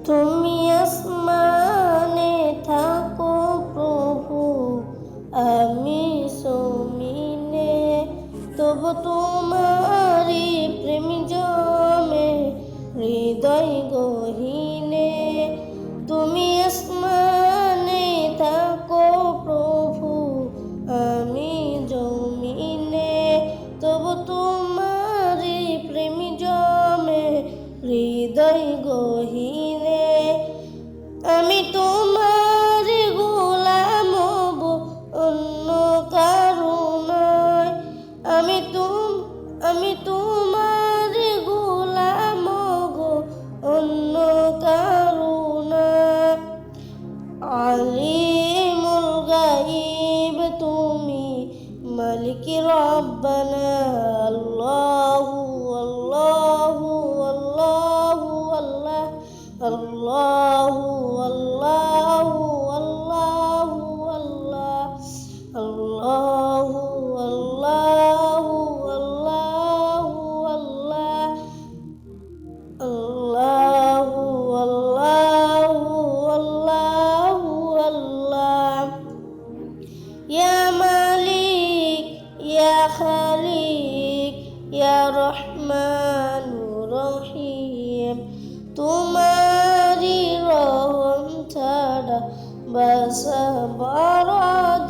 তুমি আসমানে থাকো প্রভু, আমি জমিনে, তবু তোমারি প্রেম জমে হৃদয় গহীনে। তুমি আসমানে থাকো প্রভু, আমি জমিনে, তবু তোমারি প্রেম জমে হৃদয় গহীনে। আমি তোমার গোলাম হব অন্য কারো নয়, আমি তোমার গোলাম হব অন্য কারো নয়। আলিমুল গায়ব তুমি, মালিক রব্বানা, আল্লাহু আল্লাহু আল্লাহু আল্লাহ, আল্লাহু আল্লাহু আল্লাহু আল্লাহ, আল্লাহু আল্লাহু আল্লাহু আল্লাহ, আল্লাহু আল্লাহু আল্লাহু আল্লাহ। ইয়া মালিক ইয়া খালিক ইয়া রহমানুর রহিম, তোমারি রহম ছাড়া বাঁচাবার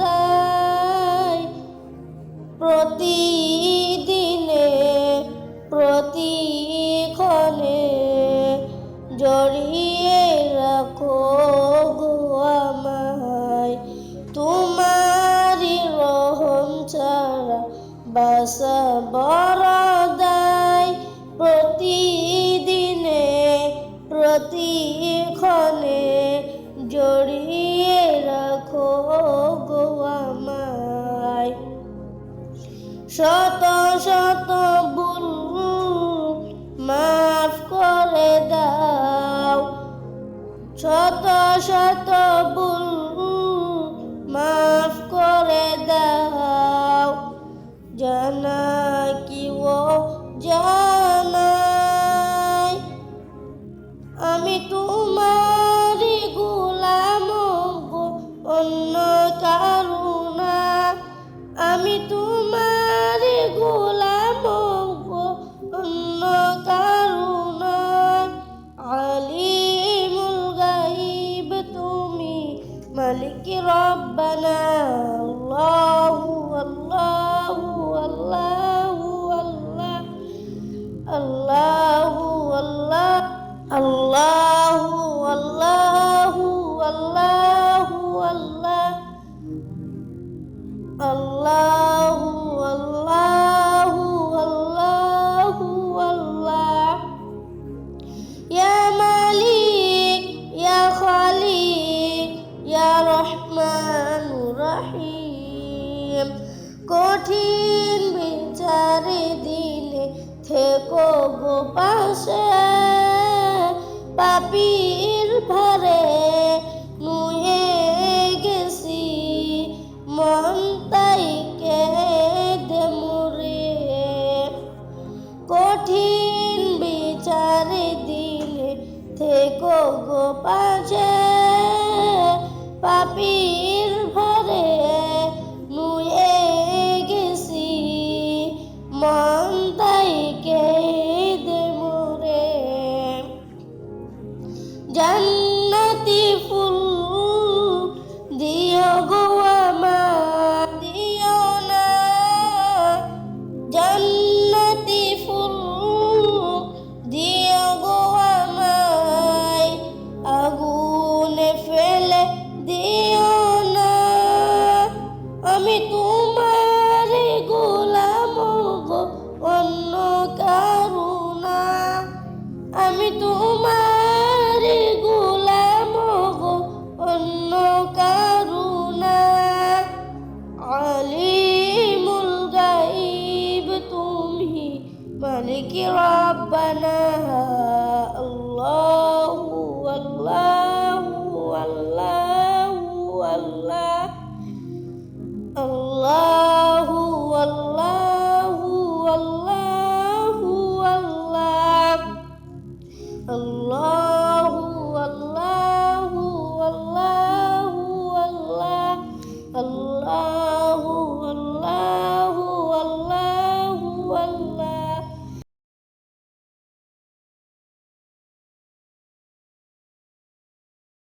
দায়। প্রতিদিনে প্রতিক্ষণে জড়িয়ে রাখো গো আমায়, তোমারি রহম ছাড়া বাঁচাবার দায়। প্রতিদিনে প্রতিক্ষণে জড়িয়ে রাখো গো আমায়। শত শত ভুল মাফ করে দাও, শত শত ভুল মাফ করে দাও, জানা কি ও জানাই। আমি তোমারি গোলাম গো অন্য কারো না, আমি তোমারি গোলাম গো অন্য কারো না। আলিমুল গায়ব তুমি, মালিক রব্বানা, আল্লাহু আল্লাহু আল্লাহু আল্লাহ, আল্লাহু আল্লাহ, আল্লাহু আল্লাহু আল্লাহু আল্লাহ, আল্লাহু আল্লাহু আল্লাহু আল্লাহ। ইয়া মালিক ইয়া খালিক ইয়া রহমানুর রহিম, কঠিন বিচারে দিনে থেকো গো পাশে, পাপীর